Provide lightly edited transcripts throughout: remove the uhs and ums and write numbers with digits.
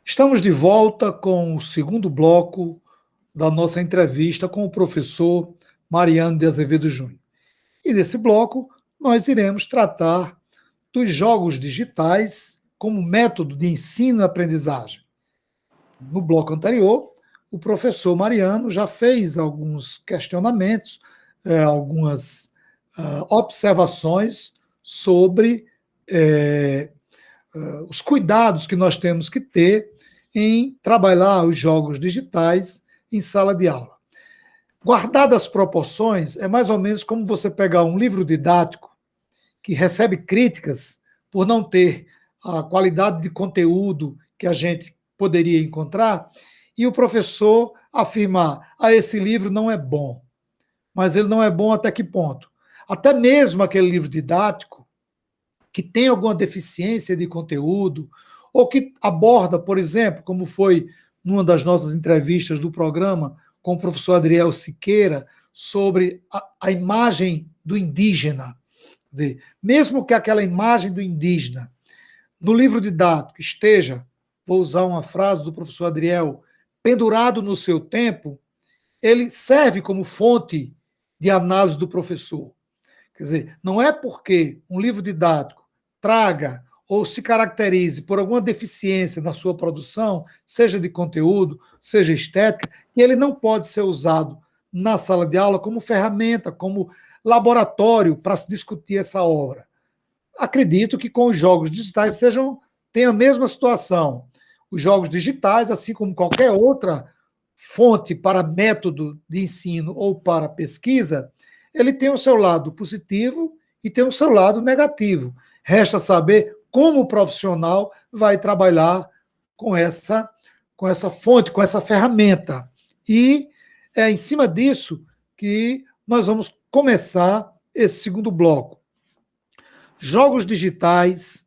Estamos de volta com o segundo bloco da nossa entrevista com o professor Mariano de Azevedo Júnior. E nesse bloco, nós iremos tratar dos jogos digitais como método de ensino e aprendizagem. No bloco anterior, o professor Mariano já fez alguns questionamentos, algumas observações sobre os cuidados que nós temos que ter em trabalhar os jogos digitais em sala de aula. Guardadas as proporções, é mais ou menos como você pegar um livro didático que recebe críticas por não ter a qualidade de conteúdo que a gente poderia encontrar, e o professor afirmar: esse livro não é bom. Mas ele não é bom até que ponto? Até mesmo aquele livro didático que tem alguma deficiência de conteúdo, ou que aborda, por exemplo, como foi numa das nossas entrevistas do programa com o professor Adriel Siqueira, sobre a imagem do indígena. Mesmo que aquela imagem do indígena no livro didático esteja, vou usar uma frase do professor Adriel, pendurado no seu tempo, ele serve como fonte de análise do professor. Quer dizer, não é porque um livro didático traga ou se caracterize por alguma deficiência na sua produção, seja de conteúdo, seja estética, que ele não pode ser usado na sala de aula como ferramenta, como laboratório para se discutir essa obra. Acredito que com os jogos digitais tenha a mesma situação. Os jogos digitais, assim como qualquer outra fonte para método de ensino ou para pesquisa, ele tem o seu lado positivo e tem o seu lado negativo. Resta saber como o profissional vai trabalhar com essa fonte, com essa ferramenta. E é em cima disso que nós vamos começar esse segundo bloco. Jogos digitais,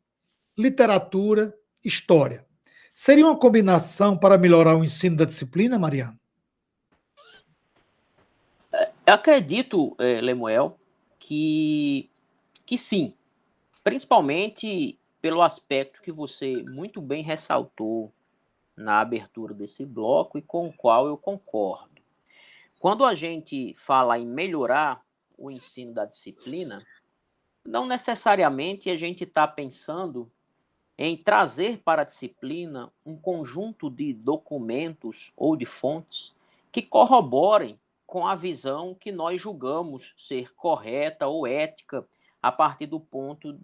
literatura, história. Seria uma combinação para melhorar o ensino da disciplina, Mariana? Eu acredito, Lemuel, que sim, principalmente pelo aspecto que você muito bem ressaltou na abertura desse bloco e com o qual eu concordo. Quando a gente fala em melhorar o ensino da disciplina, não necessariamente a gente está pensando em trazer para a disciplina um conjunto de documentos ou de fontes que corroborem com a visão que nós julgamos ser correta ou ética a partir do ponto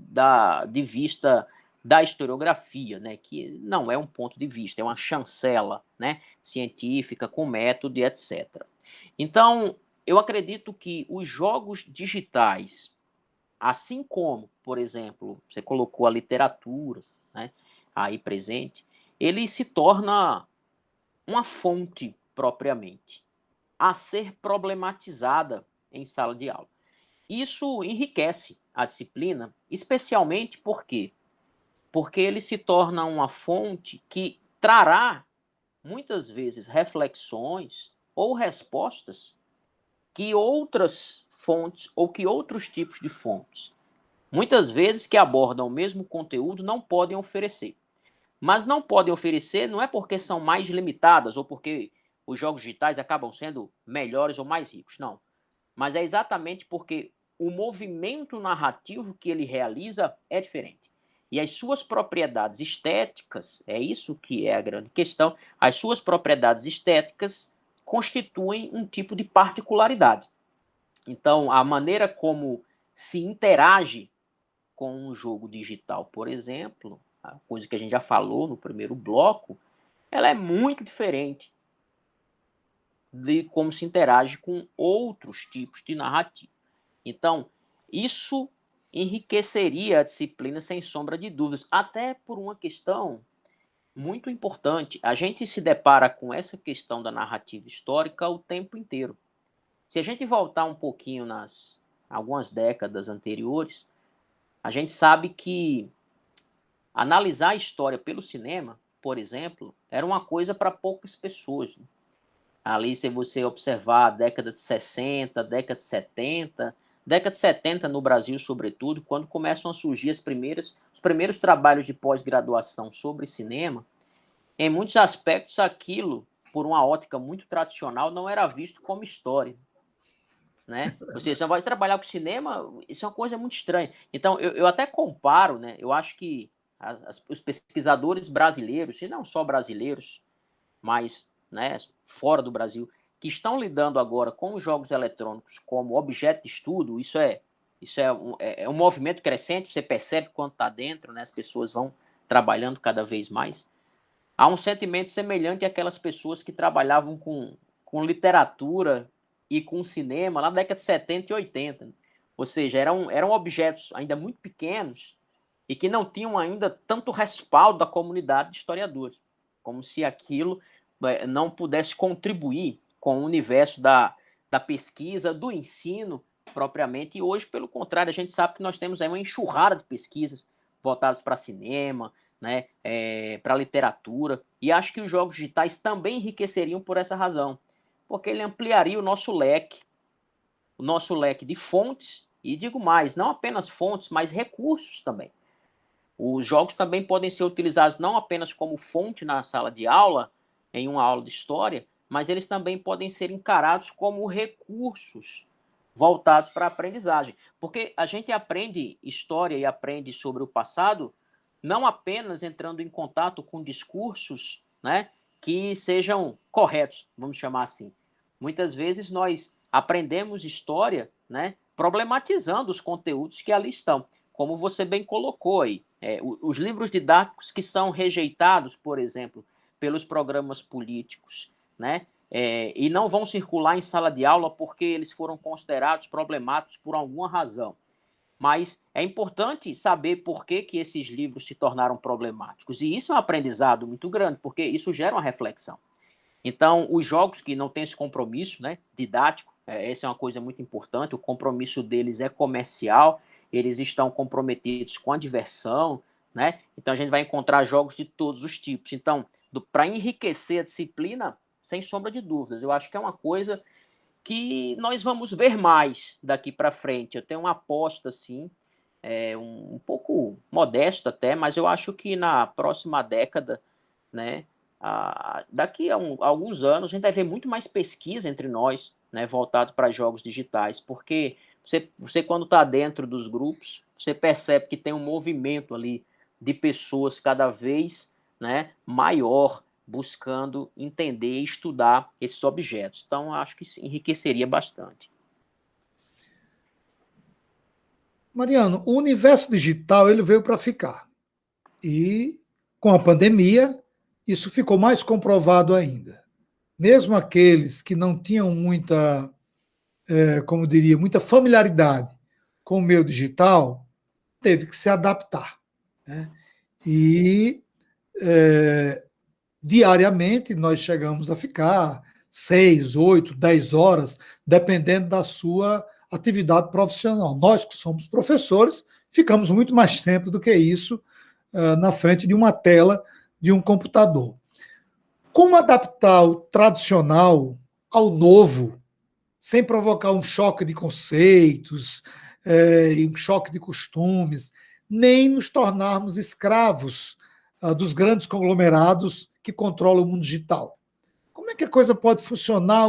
de vista da historiografia, né? Que não é um ponto de vista, é uma chancela, né? Científica, com método e etc. Então, eu acredito que os jogos digitais, assim como, por exemplo, você colocou a literatura, né, aí presente, ele se torna uma fonte propriamente a ser problematizada em sala de aula. Isso enriquece a disciplina, especialmente porque ele se torna uma fonte que trará muitas vezes reflexões ou respostas que outras fontes ou que outros tipos de fontes, muitas vezes que abordam o mesmo conteúdo, não podem oferecer. Mas não podem oferecer não é porque são mais limitadas ou porque os jogos digitais acabam sendo melhores ou mais ricos, não. Mas é exatamente porque o movimento narrativo que ele realiza é diferente. E as suas propriedades estéticas, é isso que é a grande questão, as suas propriedades estéticas constituem um tipo de particularidade. Então, a maneira como se interage com um jogo digital, por exemplo, a coisa que a gente já falou no primeiro bloco, ela é muito diferente de como se interage com outros tipos de narrativa. Então, isso enriqueceria a disciplina sem sombra de dúvidas, até por uma questão muito importante. A gente se depara com essa questão da narrativa histórica o tempo inteiro. Se a gente voltar um pouquinho nas algumas décadas anteriores, a gente sabe que analisar a história pelo cinema, por exemplo, era uma coisa para poucas pessoas. Né? Ali, se você observar a década de 60, década de 70 no Brasil, sobretudo, quando começam a surgir os primeiros trabalhos de pós-graduação sobre cinema, em muitos aspectos, aquilo, por uma ótica muito tradicional, não era visto como história, né? Ou seja, você vai trabalhar com cinema, isso é uma coisa muito estranha. Então, eu até comparo, né? Eu acho que os pesquisadores brasileiros, e não só brasileiros, mas, né, fora do Brasil, que estão lidando agora com os jogos eletrônicos como objeto de estudo, isso é um movimento crescente, você percebe quando está dentro, né, as pessoas vão trabalhando cada vez mais. Há um sentimento semelhante àquelas pessoas que trabalhavam com literatura e com cinema lá na década de 70 e 80. Ou seja, eram objetos ainda muito pequenos e que não tinham ainda tanto respaldo da comunidade de historiadores, como se aquilo não pudesse contribuir com o universo da pesquisa, do ensino propriamente. E hoje, pelo contrário, a gente sabe que nós temos aí uma enxurrada de pesquisas voltadas para cinema, né, para literatura, e acho que os jogos digitais também enriqueceriam por essa razão, porque ele ampliaria o nosso leque de fontes, e digo mais, não apenas fontes, mas recursos também. Os jogos também podem ser utilizados não apenas como fonte na sala de aula, em uma aula de história, mas eles também podem ser encarados como recursos voltados para a aprendizagem. Porque a gente aprende história e aprende sobre o passado não apenas entrando em contato com discursos, né, que sejam corretos, vamos chamar assim. Muitas vezes nós aprendemos história, né, problematizando os conteúdos que ali estão, como você bem colocou aí. Os livros didáticos que são rejeitados, por exemplo, pelos programas políticos, né, e não vão circular em sala de aula porque eles foram considerados problemáticos por alguma razão. Mas é importante saber por que, que esses livros se tornaram problemáticos. E isso é um aprendizado muito grande, porque isso gera uma reflexão. Então, os jogos que não têm esse compromisso, né, didático, essa é uma coisa muito importante, o compromisso deles é comercial, eles estão comprometidos com a diversão, né? Então a gente vai encontrar jogos de todos os tipos. Então, para enriquecer a disciplina, sem sombra de dúvidas, eu acho que é uma coisa que nós vamos ver mais daqui para frente. Eu tenho uma aposta, sim, um pouco modesto até, mas eu acho que na próxima década, né, daqui a alguns anos, a gente vai ver muito mais pesquisa entre nós, né, voltado para jogos digitais, porque você quando está dentro dos grupos, você percebe que tem um movimento ali de pessoas cada vez, né, maior, buscando entender e estudar esses objetos. Então, acho que enriqueceria bastante. Mariano, o universo digital ele veio para ficar. E com a pandemia, isso ficou mais comprovado ainda. Mesmo aqueles que não tinham muita, como diria, muita familiaridade com o meio digital, teve que se adaptar. Né? E diariamente nós chegamos a ficar 6, 8, 10 horas, dependendo da sua atividade profissional. Nós que somos professores, ficamos muito mais tempo do que isso na frente de uma tela de um computador. Como adaptar o tradicional ao novo, sem provocar um choque de conceitos, um choque de costumes, nem nos tornarmos escravos dos grandes conglomerados que controlam o mundo digital? Como é que a coisa pode funcionar?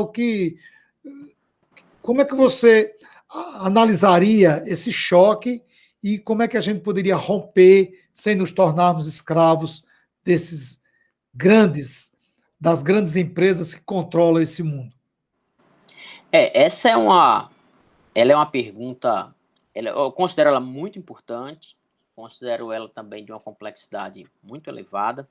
Como é que você analisaria esse choque e como é que a gente poderia romper sem nos tornarmos escravos desses das grandes empresas que controlam esse mundo? Ela é uma pergunta, eu considero ela muito importante, considero ela também de uma complexidade muito elevada,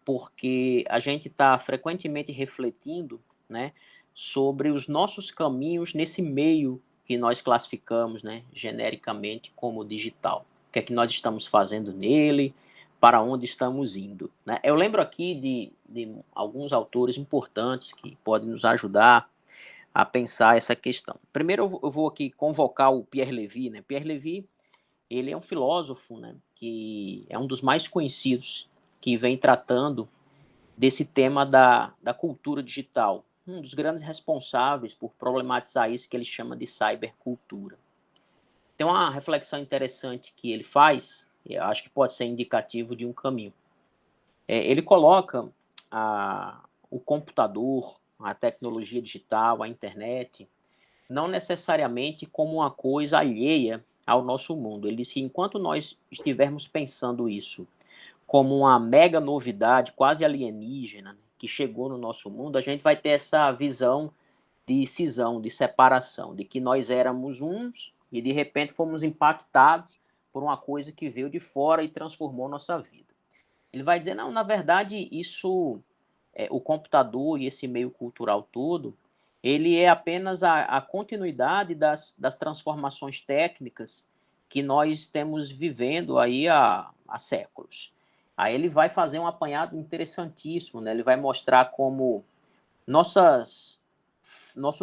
porque a gente está frequentemente refletindo, né, sobre os nossos caminhos nesse meio que nós classificamos, né, genericamente como digital. O que é que nós estamos fazendo nele, para onde estamos indo, né? Eu lembro aqui de alguns autores importantes que podem nos ajudar a pensar essa questão. Primeiro, eu vou aqui convocar o Pierre Levy, né? Pierre Levy, ele é um filósofo, né, que é um dos mais conhecidos, que vem tratando desse tema da cultura digital, um dos grandes responsáveis por problematizar isso que ele chama de cybercultura. Tem uma reflexão interessante que ele faz, e eu acho que pode ser indicativo de um caminho. Ele coloca o computador, a tecnologia digital, a internet, não necessariamente como uma coisa alheia ao nosso mundo. Ele disse que enquanto nós estivermos pensando isso como uma mega novidade, quase alienígena, que chegou no nosso mundo, a gente vai ter essa visão de cisão, de separação, de que nós éramos uns e de repente fomos impactados por uma coisa que veio de fora e transformou nossa vida. Ele vai dizer, não, na verdade, isso, o computador e esse meio cultural todo, ele é apenas a continuidade das transformações técnicas que nós temos vivendo aí há séculos. Aí ele vai fazer um apanhado interessantíssimo, né? Ele vai mostrar como nossos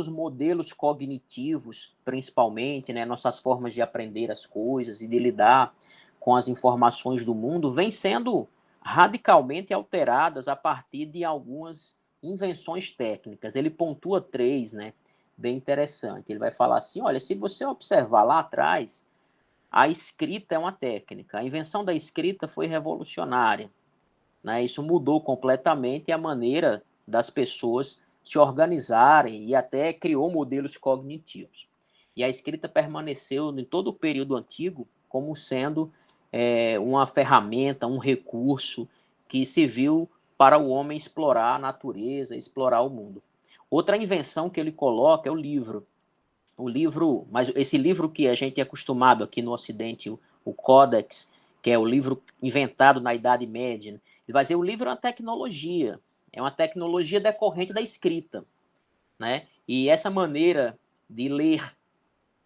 modelos cognitivos, principalmente, né, nossas formas de aprender as coisas e de lidar com as informações do mundo, vêm sendo radicalmente alteradas a partir de algumas invenções técnicas. Ele pontua 3, né, bem interessante. Ele vai falar assim, olha, se você observar lá atrás, a escrita é uma técnica. A invenção da escrita foi revolucionária, né? Isso mudou completamente a maneira das pessoas se organizarem e até criou modelos cognitivos. E a escrita permaneceu em todo o período antigo como sendo uma ferramenta, um recurso que serviu para o homem explorar a natureza, explorar o mundo. Outra invenção que ele coloca é o livro. O livro, mas esse livro que a gente é acostumado aqui no Ocidente, o Codex, que é o livro inventado na Idade Média, ele vai dizer o livro é uma tecnologia decorrente da escrita, né? E essa maneira de ler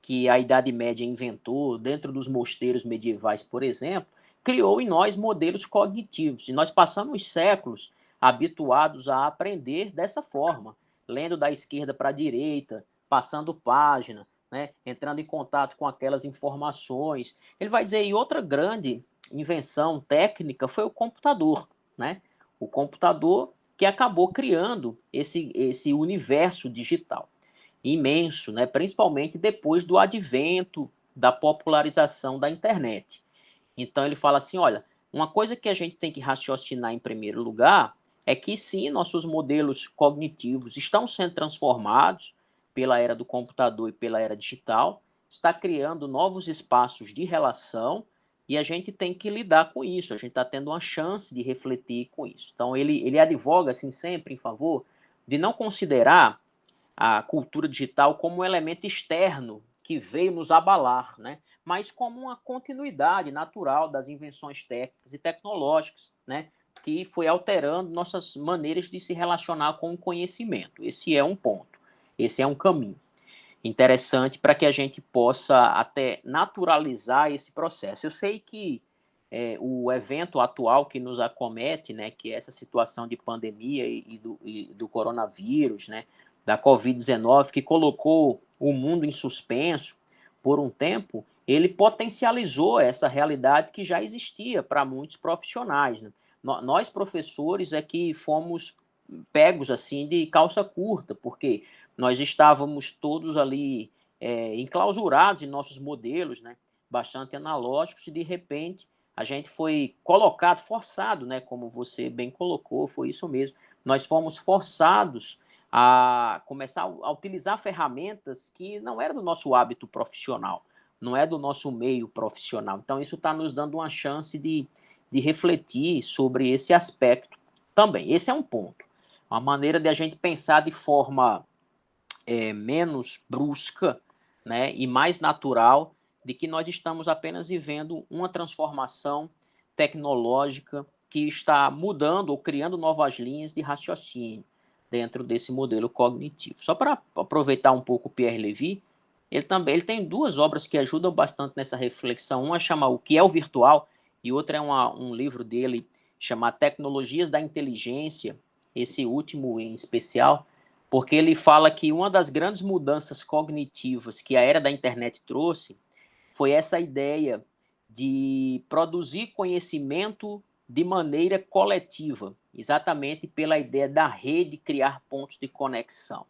que a Idade Média inventou dentro dos mosteiros medievais, por exemplo, criou em nós modelos cognitivos. E nós passamos séculos habituados a aprender dessa forma, lendo da esquerda para a direita, passando página, né, entrando em contato com aquelas informações. Ele vai dizer, e outra grande invenção técnica foi o computador, né? O computador que acabou criando esse universo digital imenso, né? Principalmente depois do advento da popularização da internet. Então ele fala assim, olha, uma coisa que a gente tem que raciocinar em primeiro lugar é que sim, nossos modelos cognitivos estão sendo transformados pela era do computador e pela era digital, está criando novos espaços de relação e a gente tem que lidar com isso, a gente está tendo uma chance de refletir com isso. Então ele advoga assim sempre em favor de não considerar a cultura digital como um elemento externo que veio nos abalar, né? Mas como uma continuidade natural das invenções técnicas e tecnológicas, né? Que foi alterando nossas maneiras de se relacionar com o conhecimento. Esse é um ponto, esse é um caminho interessante para que a gente possa até naturalizar esse processo. Eu sei que o evento atual que nos acomete, né, que é essa situação de pandemia e do coronavírus, né, da Covid-19, que colocou o mundo em suspenso por um tempo, ele potencializou essa realidade que já existia para muitos profissionais, né? Nós, professores, é que fomos pegos assim de calça curta, porque nós estávamos todos ali enclausurados em nossos modelos, né, bastante analógicos, e de repente a gente foi colocado, forçado, né, como você bem colocou, foi isso mesmo, nós fomos forçados a começar a utilizar ferramentas que não eram do nosso hábito profissional, não é do nosso meio profissional. Então, isso está nos dando uma chance de refletir sobre esse aspecto também. Esse é um ponto. Uma maneira de a gente pensar de forma menos brusca, né, e mais natural, de que nós estamos apenas vivendo uma transformação tecnológica que está mudando ou criando novas linhas de raciocínio dentro desse modelo cognitivo. Só para aproveitar um pouco o Pierre Levy, ele tem duas obras que ajudam bastante nessa reflexão. Uma chama O que é o Virtual e outra é um livro dele chamado Tecnologias da Inteligência, esse último em especial, porque ele fala que uma das grandes mudanças cognitivas que a era da internet trouxe foi essa ideia de produzir conhecimento de maneira coletiva, exatamente pela ideia da rede criar pontos de conexão.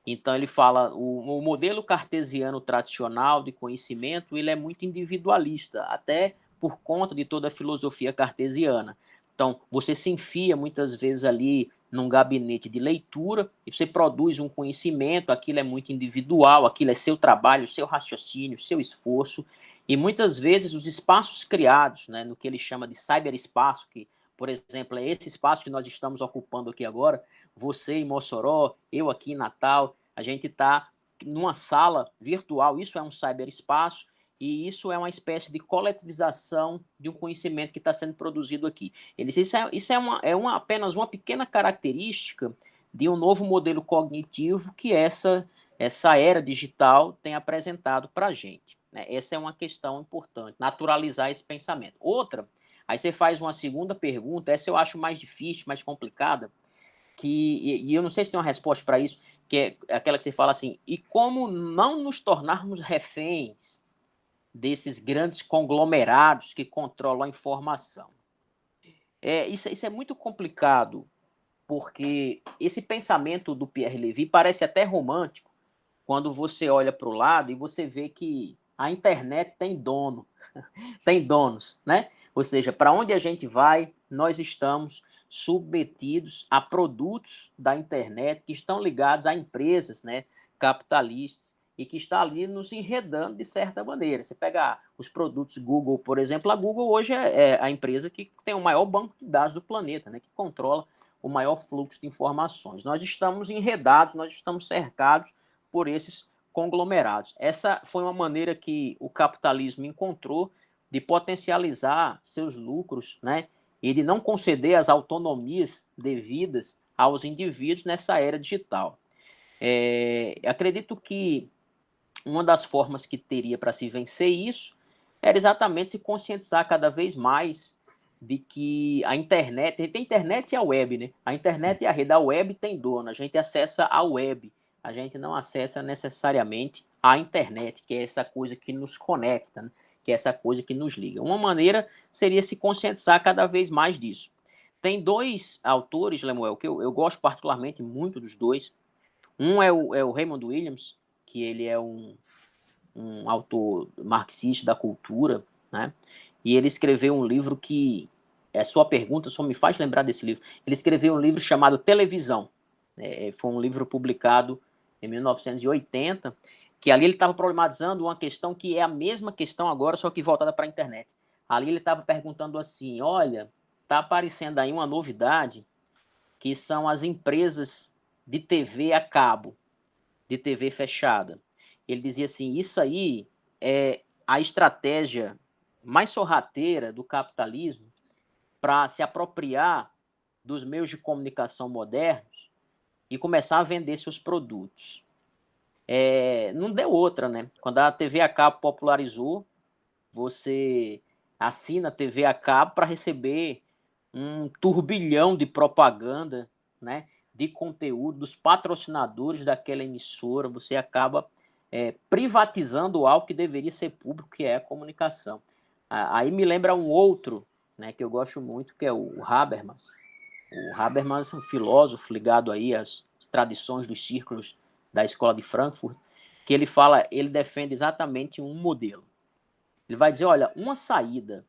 Então ele fala, o modelo cartesiano tradicional de conhecimento, ele é muito individualista, até por conta de toda a filosofia cartesiana. Então, você se enfia muitas vezes ali num gabinete de leitura e você produz um conhecimento, aquilo é muito individual, aquilo é seu trabalho, seu raciocínio, seu esforço, e muitas vezes os espaços criados, né, no que ele chama de cyberespaço, que, por exemplo, é esse espaço que nós estamos ocupando aqui agora, você em Mossoró, eu aqui em Natal, a gente está numa sala virtual, isso é um cyberespaço, e isso é uma espécie de coletivização de um conhecimento que está sendo produzido aqui. Ele diz, isso é apenas uma pequena característica de um novo modelo cognitivo que essa era digital tem apresentado para a gente. Né? Essa é uma questão importante, naturalizar esse pensamento. Outra, aí você faz uma segunda pergunta, essa eu acho mais difícil, mais complicada, e eu não sei se tem uma resposta para isso, que é aquela que você fala assim, e como não nos tornarmos reféns desses grandes conglomerados que controlam a informação. Isso é muito complicado, porque esse pensamento do Pierre Levy parece até romântico quando você olha para o lado e você vê que a internet tem dono, tem donos, né? Ou seja, para onde a gente vai, nós estamos submetidos a produtos da internet que estão ligados a empresas, né, capitalistas, e que está ali nos enredando de certa maneira. Você pega os produtos Google, por exemplo, a Google hoje é a empresa que tem o maior banco de dados do planeta, né, que controla o maior fluxo de informações. Nós estamos enredados, nós estamos cercados por esses conglomerados. Essa foi uma maneira que o capitalismo encontrou de potencializar seus lucros, né, e de não conceder as autonomias devidas aos indivíduos nessa era digital. Acredito que uma das formas que teria para se vencer isso era exatamente se conscientizar cada vez mais de que a internet, tem internet e a web, né? A internet e a rede, a web tem dono, a gente acessa a web, a gente não acessa necessariamente a internet, que é essa coisa que nos conecta, né? Que é essa coisa que nos liga. Uma maneira seria se conscientizar cada vez mais disso. Tem dois autores, Lemuel, que eu gosto particularmente muito dos dois. Um é o Raymond Williams, que ele é um autor marxista da cultura, né? E ele escreveu um livro que, a sua pergunta só me faz lembrar desse livro. Ele escreveu um livro chamado Televisão. Foi um livro publicado em 1980, que ali ele estava problematizando uma questão que é a mesma questão agora, só que voltada para a internet. Ali ele estava perguntando assim, olha, está aparecendo aí uma novidade, que são as empresas de TV a cabo, de TV fechada. Ele dizia assim, isso aí é a estratégia mais sorrateira do capitalismo para se apropriar dos meios de comunicação modernos e começar a vender seus produtos. Não deu outra, né? Quando a TV a cabo popularizou, você assina a TV a cabo para receber um turbilhão de propaganda, né? De conteúdo, dos patrocinadores daquela emissora, você acaba privatizando algo que deveria ser público, que é a comunicação. Aí me lembra um outro, né, que eu gosto muito, que é o Habermas. O Habermas é um filósofo ligado aí às tradições dos círculos da Escola de Frankfurt, que ele defende exatamente um modelo. Ele vai dizer, olha, uma saída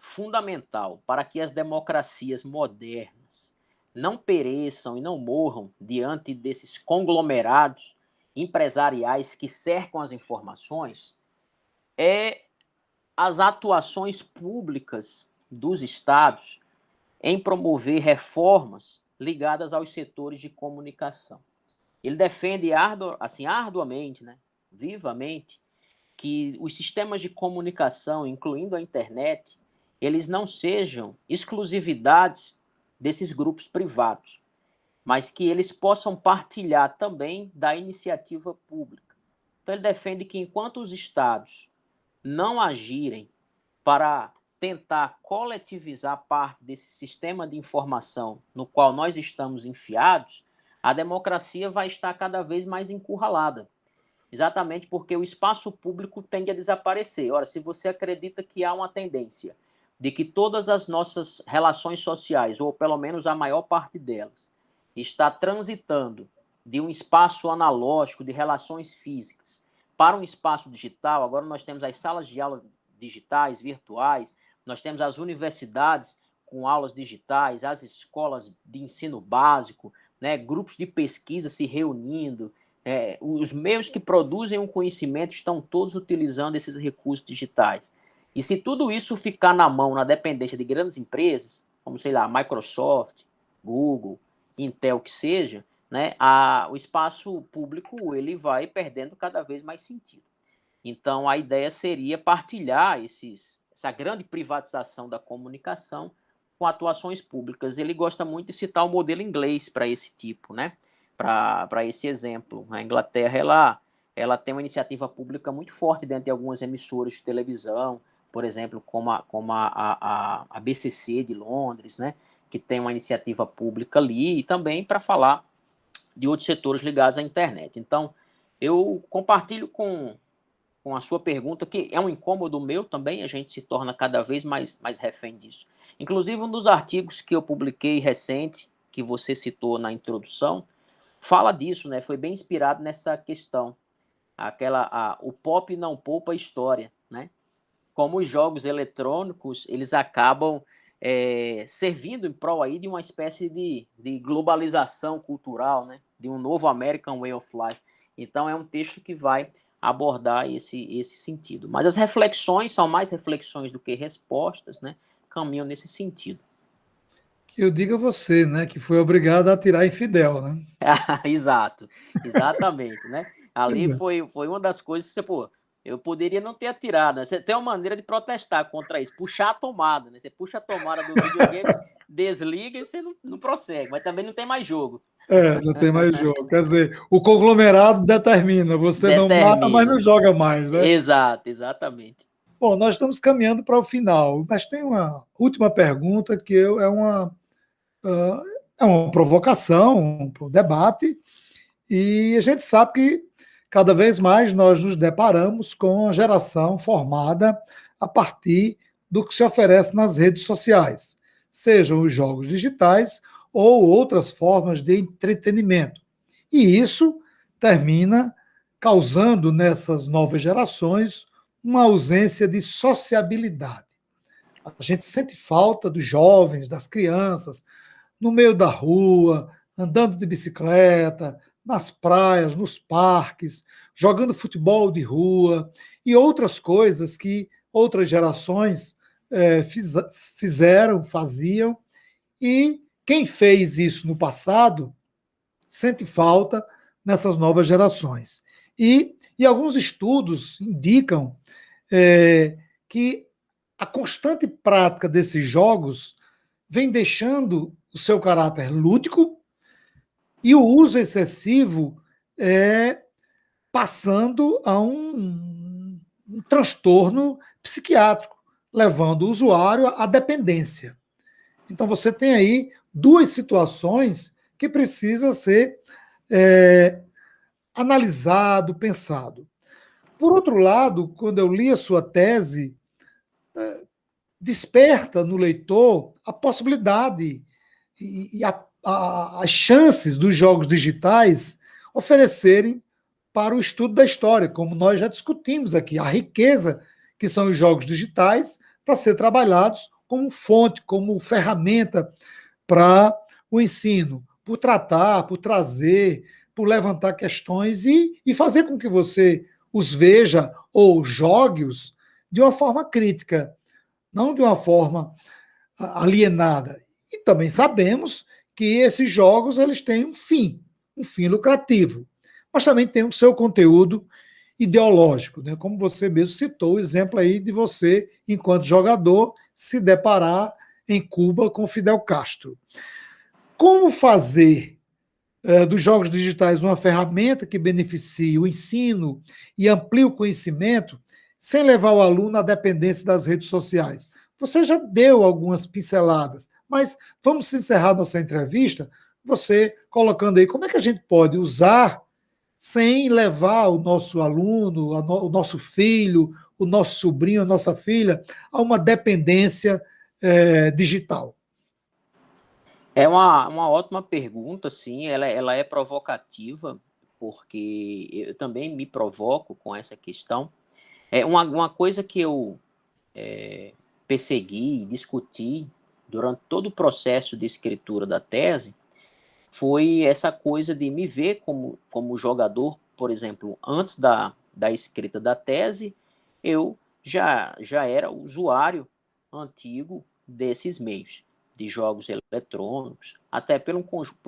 fundamental para que as democracias modernas não pereçam e não morram diante desses conglomerados empresariais que cercam as informações é as atuações públicas dos estados em promover reformas ligadas aos setores de comunicação. Ele defende arduamente, né, vivamente, que os sistemas de comunicação, incluindo a internet, eles não sejam exclusividades desses grupos privados, mas que eles possam partilhar também da iniciativa pública. Então, ele defende que enquanto os estados não agirem para tentar coletivizar parte desse sistema de informação no qual nós estamos enfiados, a democracia vai estar cada vez mais encurralada. Exatamente porque o espaço público tende a desaparecer. Ora, se você acredita que há uma tendência de que todas as nossas relações sociais, ou pelo menos a maior parte delas, está transitando de um espaço analógico de relações físicas para um espaço digital, agora nós temos as salas de aula digitais, virtuais, nós temos as universidades com aulas digitais, as escolas de ensino básico, né, grupos de pesquisa se reunindo, os meios que produzem o conhecimento estão todos utilizando esses recursos digitais. E se tudo isso ficar na mão, na dependência de grandes empresas, como, sei lá, Microsoft, Google, Intel, que seja, né, o espaço público ele vai perdendo cada vez mais sentido. Então, a ideia seria partilhar essa grande privatização da comunicação com atuações públicas. Ele gosta muito de citar o modelo inglês para esse tipo, né? Para esse exemplo. A Inglaterra ela tem uma iniciativa pública muito forte dentro de algumas emissoras de televisão, por exemplo, como a BCC de Londres, né? Que tem uma iniciativa pública ali, e também para falar de outros setores ligados à internet. Então, eu compartilho com a sua pergunta, que é um incômodo meu também, a gente se torna cada vez mais refém disso. Inclusive, um dos artigos que eu publiquei recente, que você citou na introdução, fala disso, né? Foi bem inspirado nessa questão. O pop não poupa a história, né? Como os jogos eletrônicos, eles acabam servindo em prol aí de uma espécie de globalização cultural, né? De um novo American Way of Life. Então, é um texto que vai abordar esse sentido. Mas as reflexões são mais reflexões do que respostas, né? Caminham nesse sentido. Que eu diga a você, né, que foi obrigado a atirar infidel, né? Exato, exatamente, né? Ali foi uma das coisas que você, pô, eu poderia não ter atirado, né? Você tem uma maneira de protestar contra isso, puxar a tomada, né? Você puxa a tomada do videogame, desliga e você não prossegue, mas também não tem mais jogo. Não tem mais jogo. Quer dizer, o conglomerado determina, você não mata, mas não Determina. joga mais, né? Exato, exatamente. Bom, nós estamos caminhando para o final, mas tem uma última pergunta que é uma provocação para o debate, e a gente sabe que cada vez mais nós nos deparamos com a geração formada a partir do que se oferece nas redes sociais, sejam os jogos digitais ou outras formas de entretenimento. E isso termina causando nessas novas gerações uma ausência de sociabilidade. A gente sente falta dos jovens, das crianças, no meio da rua, andando de bicicleta, nas praias, nos parques, jogando futebol de rua e outras coisas que outras gerações faziam, e quem fez isso no passado sente falta nessas novas gerações. E alguns estudos indicam que a constante prática desses jogos vem deixando o seu caráter lúdico e o uso excessivo passando a um transtorno psiquiátrico, levando o usuário à dependência. Então você tem aí duas situações que precisa ser analisado, pensado. Por outro lado, quando eu li a sua tese, desperta no leitor a possibilidade e as chances dos jogos digitais oferecerem para o estudo da história, como nós já discutimos aqui, a riqueza que são os jogos digitais para ser trabalhados como fonte, como ferramenta para o ensino, por tratar, por trazer, por levantar questões e fazer com que você os veja ou jogue-os de uma forma crítica, não de uma forma alienada. E também sabemos que esses jogos eles têm um fim lucrativo, mas também tem o seu conteúdo ideológico, né? Como você mesmo citou o exemplo aí de você, enquanto jogador, se deparar em Cuba com Fidel Castro. Como fazer dos jogos digitais uma ferramenta que beneficie o ensino e amplie o conhecimento sem levar o aluno à dependência das redes sociais? Você já deu algumas pinceladas, mas vamos encerrar nossa entrevista você colocando aí como é que a gente pode usar sem levar o nosso aluno, o nosso filho, o nosso sobrinho, a nossa filha a uma dependência digital. É uma ótima pergunta, sim, ela é provocativa, porque eu também me provoco com essa questão. Uma coisa que eu persegui, discuti durante todo o processo de escritura da tese, foi essa coisa de me ver como jogador, por exemplo, antes da escrita da tese, eu já era usuário antigo desses meios, de jogos eletrônicos, até por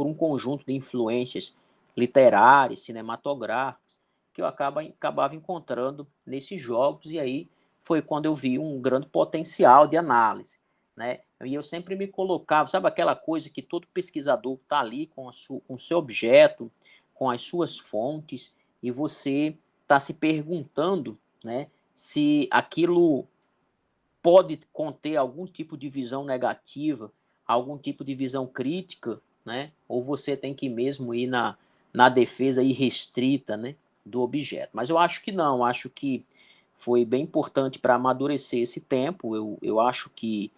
um conjunto de influências literárias, cinematográficas, que eu acabava encontrando nesses jogos, e aí foi quando eu vi um grande potencial de análise, né? E eu sempre me colocava, sabe aquela coisa que todo pesquisador está ali com o seu objeto, com as suas fontes, e você está se perguntando, né, se aquilo pode conter algum tipo de visão negativa, algum tipo de visão crítica, né, ou você tem que mesmo ir na defesa irrestrita, né, do objeto. Mas eu acho que não, acho que foi bem importante para amadurecer esse tempo. Eu acho que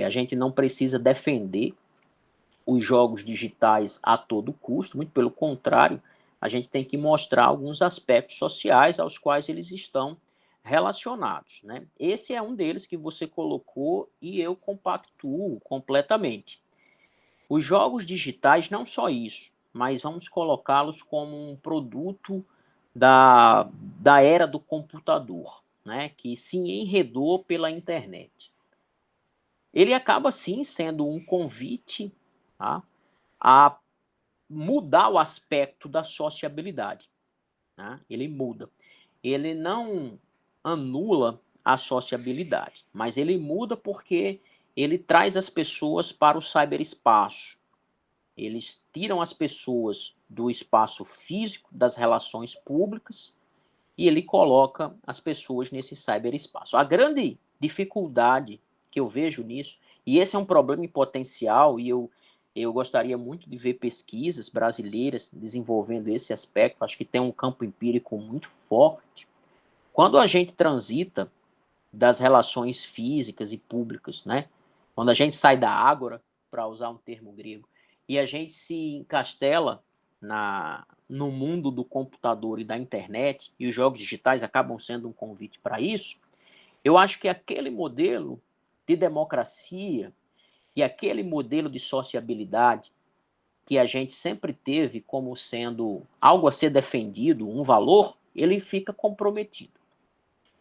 a gente não precisa defender os jogos digitais a todo custo, muito pelo contrário, a gente tem que mostrar alguns aspectos sociais aos quais eles estão relacionados, né? Esse é um deles que você colocou e eu compactuo completamente. Os jogos digitais, não só isso, mas vamos colocá-los como um produto da era do computador, né? Que se enredou pela internet. Ele acaba sim sendo um convite, tá, a mudar o aspecto da sociabilidade, né? Ele muda. Ele não anula a sociabilidade, mas ele muda porque ele traz as pessoas para o cyberespaço. Eles tiram as pessoas do espaço físico, das relações públicas, e ele coloca as pessoas nesse cyberespaço. A grande dificuldade que eu vejo nisso, e esse é um problema em potencial, e eu gostaria muito de ver pesquisas brasileiras desenvolvendo esse aspecto, acho que tem um campo empírico muito forte. Quando a gente transita das relações físicas e públicas, né? Quando a gente sai da ágora, para usar um termo grego, e a gente se encastela no mundo do computador e da internet, e os jogos digitais acabam sendo um convite para isso, eu acho que aquele modelo de democracia e aquele modelo de sociabilidade que a gente sempre teve como sendo algo a ser defendido, um valor, ele fica comprometido.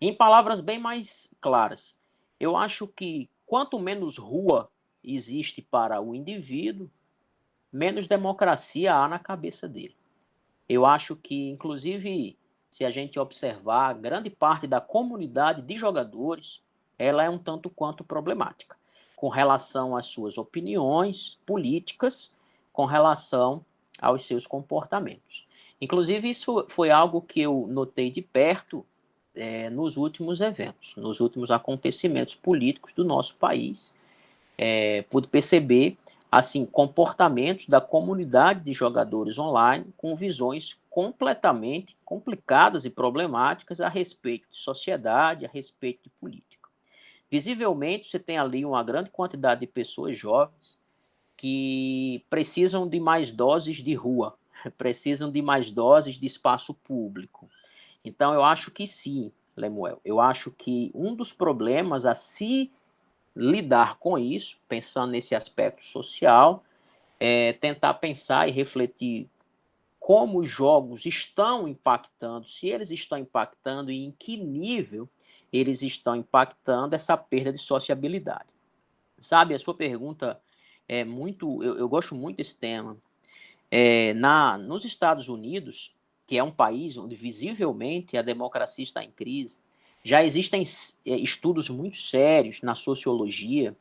Em palavras bem mais claras, eu acho que quanto menos rua existe para o indivíduo, menos democracia há na cabeça dele. Eu acho que, inclusive, se a gente observar, grande parte da comunidade de jogadores, ela é um tanto quanto problemática, com relação às suas opiniões políticas, com relação aos seus comportamentos. Inclusive, isso foi algo que eu notei de perto nos últimos eventos, nos últimos acontecimentos políticos do nosso país. Pude perceber assim comportamentos da comunidade de jogadores online com visões completamente complicadas e problemáticas a respeito de sociedade, a respeito de política. Visivelmente, você tem ali uma grande quantidade de pessoas jovens que precisam de mais doses de rua, precisam de mais doses de espaço público. Então, eu acho que sim, Lemuel. Eu acho que um dos problemas a se lidar com isso, pensando nesse aspecto social, é tentar pensar e refletir como os jogos estão impactando, se eles estão impactando e em que nível eles estão impactando essa perda de sociabilidade. Sabe, a sua pergunta é muito. Eu gosto muito desse tema. Nos Estados Unidos, que é um país onde visivelmente a democracia está em crise, já existem estudos muito sérios na sociologia,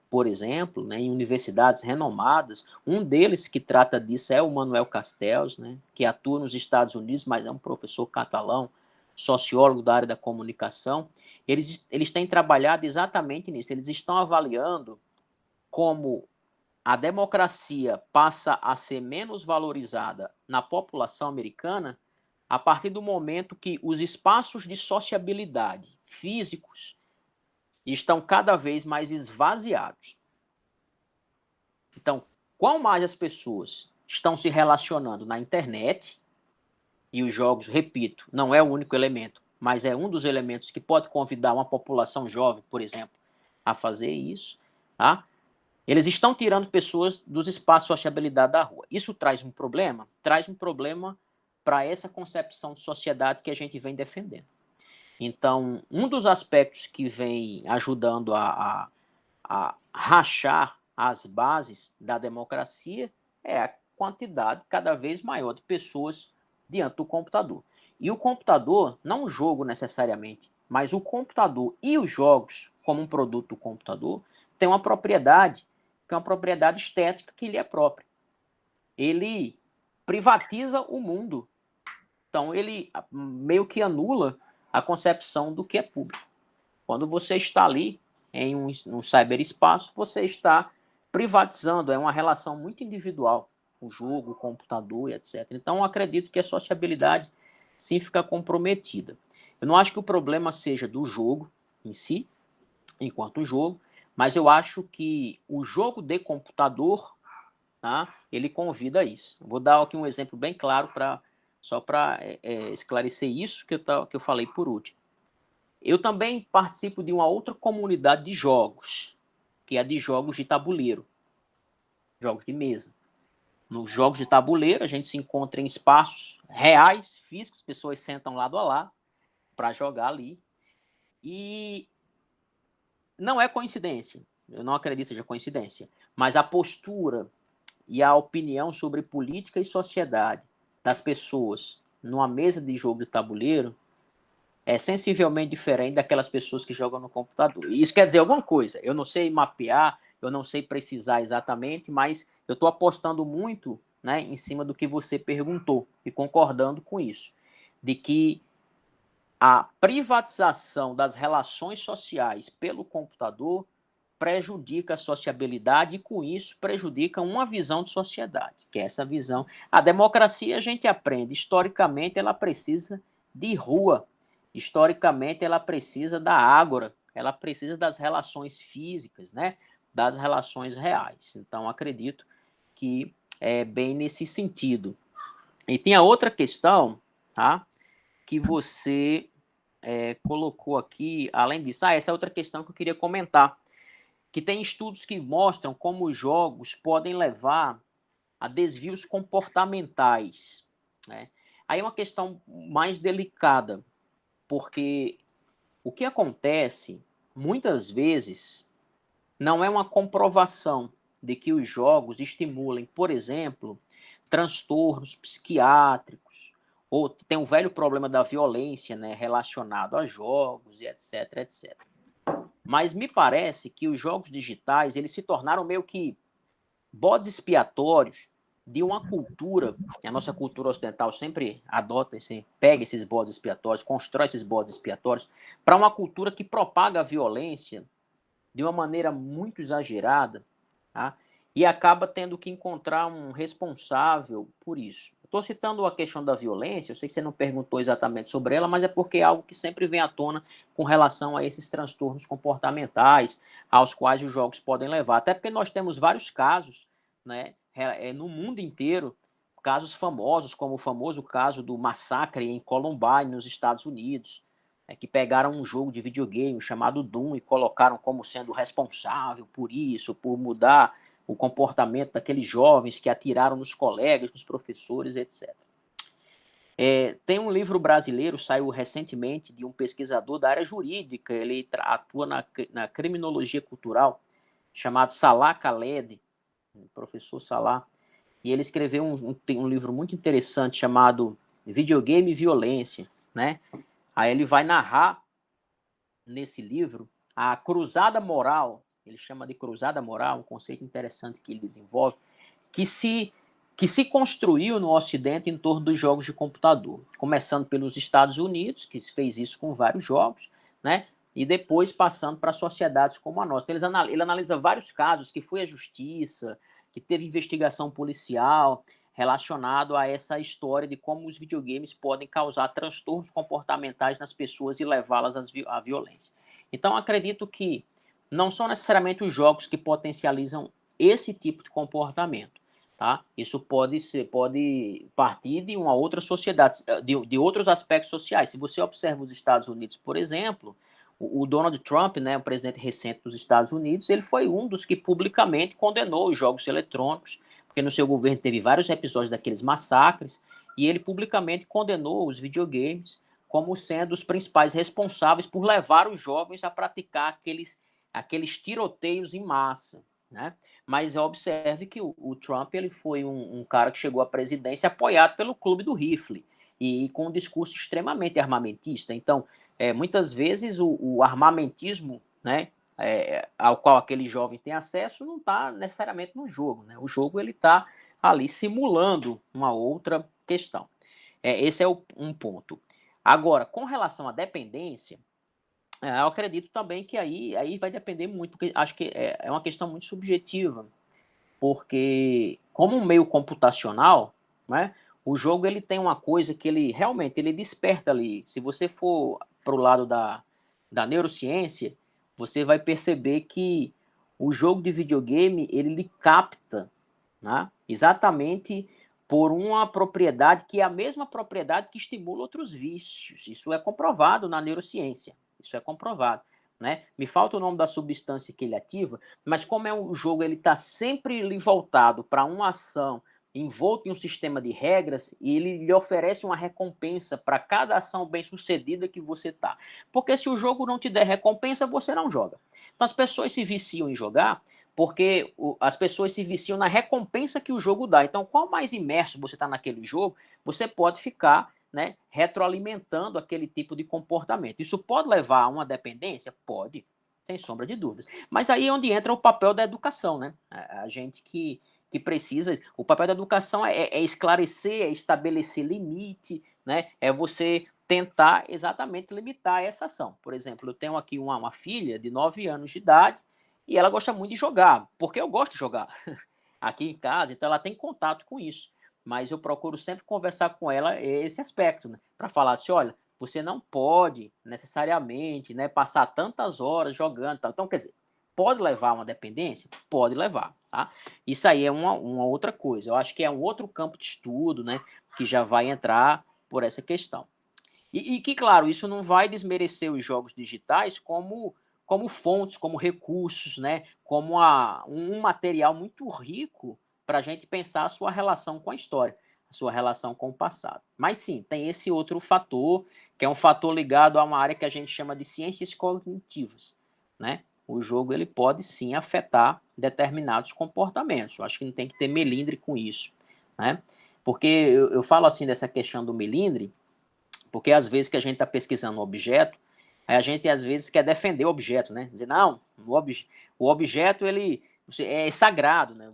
por exemplo, né, em universidades renomadas. Um deles que trata disso é o Manuel Castells, né, que atua nos Estados Unidos, mas é um professor catalão, sociólogo da área da comunicação. Eles têm trabalhado exatamente nisso. Eles estão avaliando como a democracia passa a ser menos valorizada na população americana a partir do momento que os espaços de sociabilidade físicos estão cada vez mais esvaziados. Então, quanto mais as pessoas estão se relacionando na internet, e os jogos, repito, não é o único elemento, mas é um dos elementos que pode convidar uma população jovem, por exemplo, a fazer isso, tá? Eles estão tirando pessoas dos espaços de sociabilidade da rua. Isso traz um problema? Traz um problema para essa concepção de sociedade que a gente vem defendendo. Então, um dos aspectos que vem ajudando a rachar as bases da democracia é a quantidade cada vez maior de pessoas diante do computador. E o computador, não o jogo necessariamente, mas o computador e os jogos, como um produto do computador, tem uma propriedade, que é uma propriedade estética que lhe é própria. Ele privatiza o mundo. Então, ele meio que anula a concepção do que é público. Quando você está ali em um cyberespaço, você está privatizando, é uma relação muito individual, o jogo, o computador e etc. Então, eu acredito que a sociabilidade sim fica comprometida. Eu não acho que o problema seja do jogo em si, enquanto jogo, mas eu acho que o jogo de computador, tá, ele convida a isso. Vou dar aqui um exemplo bem claro só para esclarecer isso que eu falei por último. Eu também participo de uma outra comunidade de jogos, que é de jogos de tabuleiro, jogos de mesa. Nos jogos de tabuleiro, a gente se encontra em espaços reais, físicos, pessoas sentam lado a lado para jogar ali. E não é coincidência, eu não acredito que seja coincidência, mas a postura e a opinião sobre política e sociedade das pessoas numa mesa de jogo de tabuleiro é sensivelmente diferente daquelas pessoas que jogam no computador. E isso quer dizer alguma coisa. Eu não sei mapear, eu não sei precisar exatamente, mas eu estou apostando muito, né, em cima do que você perguntou e concordando com isso, de que a privatização das relações sociais pelo computador prejudica a sociabilidade e, com isso, prejudica uma visão de sociedade, que é essa visão. A democracia, a gente aprende, historicamente, ela precisa de rua, historicamente, ela precisa da ágora, ela precisa das relações físicas, né? Das relações reais. Então, acredito que é bem nesse sentido. E tem a outra questão, tá? Que você colocou aqui, além disso, essa é outra questão que eu queria comentar, que tem estudos que mostram como os jogos podem levar a desvios comportamentais, né? Aí é uma questão mais delicada, porque o que acontece, muitas vezes, não é uma comprovação de que os jogos estimulem, por exemplo, transtornos psiquiátricos, ou tem um velho problema da violência, né, relacionado a jogos e etc, etc. Mas me parece que os jogos digitais, eles se tornaram meio que bodes expiatórios de uma cultura, e a nossa cultura ocidental sempre adota, pega esses bodes expiatórios, constrói esses bodes expiatórios, para uma cultura que propaga a violência de uma maneira muito exagerada, tá? E acaba tendo que encontrar um responsável por isso. Estou citando a questão da violência, eu sei que você não perguntou exatamente sobre ela, mas é porque é algo que sempre vem à tona com relação a esses transtornos comportamentais aos quais os jogos podem levar. Até porque nós temos vários casos, né, no mundo inteiro, casos famosos, como o famoso caso do massacre em Columbine, nos Estados Unidos, que pegaram um jogo de videogame chamado Doom e colocaram como sendo responsável por isso, por mudar o comportamento daqueles jovens que atiraram nos colegas, nos professores, etc. Tem um livro brasileiro, saiu recentemente, de um pesquisador da área jurídica, ele atua na criminologia cultural, chamado Salah Khaled, professor Salah, e ele escreveu um livro muito interessante chamado Videogame e Violência, né? Aí ele vai narrar nesse livro a cruzada moral, ele chama de cruzada moral, um conceito interessante que ele desenvolve, que se construiu no Ocidente em torno dos jogos de computador, começando pelos Estados Unidos, que fez isso com vários jogos, né? E depois passando para sociedades como a nossa. Então, ele analisa vários casos que foi a justiça, que teve investigação policial relacionado a essa história de como os videogames podem causar transtornos comportamentais nas pessoas e levá-las à violência. Então, acredito que não são necessariamente os jogos que potencializam esse tipo de comportamento, tá? Isso pode partir de uma outra sociedade, de outros aspectos sociais. Se você observa os Estados Unidos, por exemplo, o Donald Trump, né, o presidente recente dos Estados Unidos, ele foi um dos que publicamente condenou os jogos eletrônicos, porque no seu governo teve vários episódios daqueles massacres, e ele publicamente condenou os videogames como sendo os principais responsáveis por levar os jovens a praticar aqueles tiroteios em massa, né? Mas observe que o Trump ele foi um cara que chegou à presidência apoiado pelo Clube do Rifle e com um discurso extremamente armamentista. Então, muitas vezes o armamentismo, né, ao qual aquele jovem tem acesso, não está necessariamente no jogo, né? O jogo ele está ali simulando uma outra questão. Esse é um ponto. Agora, com relação à dependência, eu acredito também que aí vai depender muito, porque acho que é uma questão muito subjetiva, porque como um meio computacional, né, o jogo ele tem uma coisa que ele realmente ele desperta ali. Se você for para o lado da neurociência, você vai perceber que o jogo de videogame ele lhe capta, né, exatamente por uma propriedade que é a mesma propriedade que estimula outros vícios. Isso é comprovado na neurociência. Isso é comprovado, né? Me falta o nome da substância que ele ativa, mas como o jogo ele está sempre voltado para uma ação envolto em um sistema de regras e ele lhe oferece uma recompensa para cada ação bem sucedida que você tá. Porque se o jogo não te der recompensa, você não joga. Então as pessoas se viciam em jogar porque as pessoas se viciam na recompensa que o jogo dá. Então, quanto mais imerso você está naquele jogo, você pode ficar, né, retroalimentando aquele tipo de comportamento. Isso pode levar a uma dependência? Pode, sem sombra de dúvidas. Mas aí é onde entra o papel da educação, né? A gente que precisa. O papel da educação é esclarecer, é estabelecer limite, né? É você tentar exatamente limitar essa ação. Por exemplo, eu tenho aqui uma filha de 9 anos de idade e ela gosta muito de jogar, porque eu gosto de jogar aqui em casa, então ela tem contato com isso. Mas eu procuro sempre conversar com ela esse aspecto, né? Para falar assim, olha, você não pode necessariamente, né, passar tantas horas jogando, tal. Então, quer dizer, pode levar a uma dependência? Pode levar, tá? Isso aí é uma outra coisa. Eu acho que é um outro campo de estudo, né, que já vai entrar por essa questão. E que, claro, isso não vai desmerecer os jogos digitais como fontes, como recursos, né? Como um material muito rico para a gente pensar a sua relação com a história, a sua relação com o passado. Mas sim, tem esse outro fator, que é um fator ligado a uma área que a gente chama de ciências cognitivas, né? O jogo ele pode sim afetar determinados comportamentos. Eu acho que não tem que ter melindre com isso, né? Porque eu falo assim dessa questão do melindre, porque às vezes que a gente está pesquisando um objeto, a gente às vezes quer defender o objeto, né? Dizer, não, o objeto ele é sagrado, né?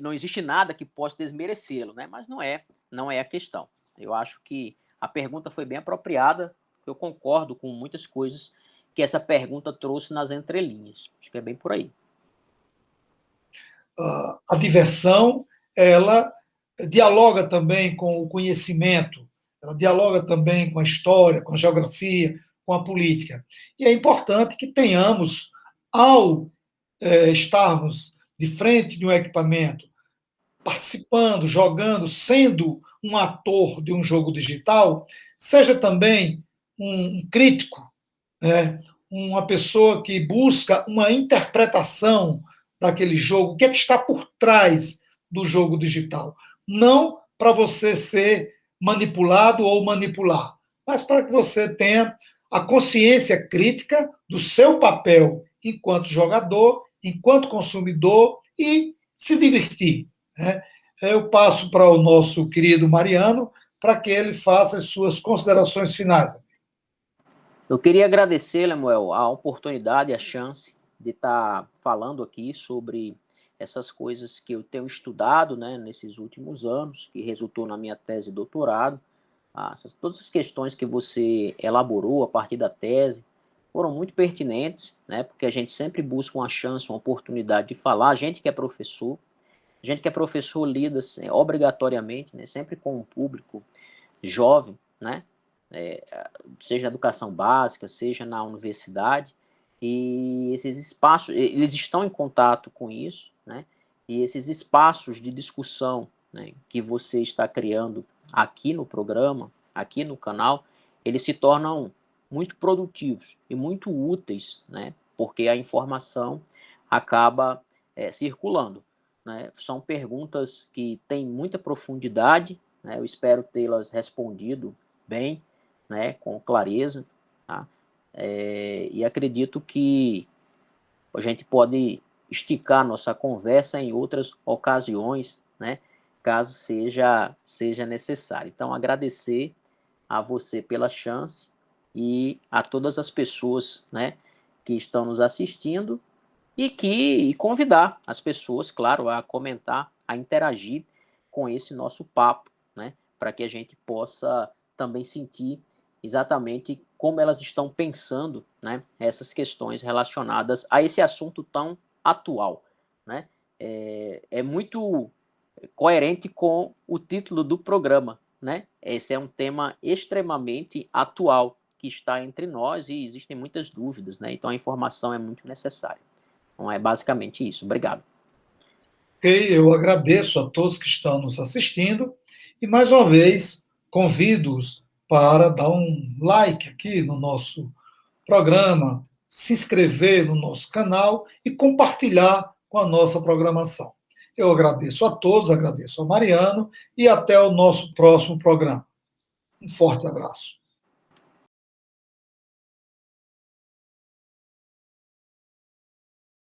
Não existe nada que possa desmerecê-lo, né? Mas não é a questão. Eu acho que a pergunta foi bem apropriada, eu concordo com muitas coisas que essa pergunta trouxe nas entrelinhas. Acho que é bem por aí. A diversão, ela dialoga também com o conhecimento, ela dialoga também com a história, com a geografia, com a política. E é importante que tenhamos, ao estarmos de frente de um equipamento, participando, jogando, sendo um ator de um jogo digital, seja também um crítico, né? Uma pessoa que busca uma interpretação daquele jogo, o que é que está por trás do jogo digital. Não para você ser manipulado ou manipular, mas para que você tenha a consciência crítica do seu papel enquanto jogador, enquanto consumidor e se divertir, né? Eu passo para o nosso querido Mariano para que ele faça as suas considerações finais. Eu queria agradecer, Lemuel, a oportunidade, a chance de estar falando aqui sobre essas coisas que eu tenho estudado, né, nesses últimos anos, que resultou na minha tese de doutorado. Todas as questões que você elaborou a partir da tese foram muito pertinentes, né, porque a gente sempre busca uma chance, uma oportunidade de falar. A gente que é professor lida assim, obrigatoriamente, né, sempre com um público jovem, né, seja na educação básica, seja na universidade, e esses espaços, eles estão em contato com isso, né? E esses espaços de discussão, né, que você está criando aqui no programa, aqui no canal, eles se tornam muito produtivos e muito úteis, né? Porque a informação acaba circulando, né? São perguntas que têm muita profundidade, né? Eu espero tê-las respondido bem, né? Com clareza, tá? E acredito que a gente pode esticar nossa conversa em outras ocasiões, né? Caso seja necessário. Então, agradecer a você pela chance e a todas as pessoas, né, que estão nos assistindo e convidar as pessoas, claro, a comentar, a interagir com esse nosso papo, né, para que a gente possa também sentir exatamente como elas estão pensando, né, essas questões relacionadas a esse assunto tão atual, né? É muito coerente com o título do programa, né? Esse é um tema extremamente atual que está entre nós e existem muitas dúvidas, né? Então a informação é muito necessária. Então é basicamente isso. Obrigado. Ok, eu agradeço a todos que estão nos assistindo e, mais uma vez, convido-os para dar um like aqui no nosso programa, se inscrever no nosso canal e compartilhar com a nossa programação. Eu agradeço a todos, agradeço a Mariano e até o nosso próximo programa. Um forte abraço.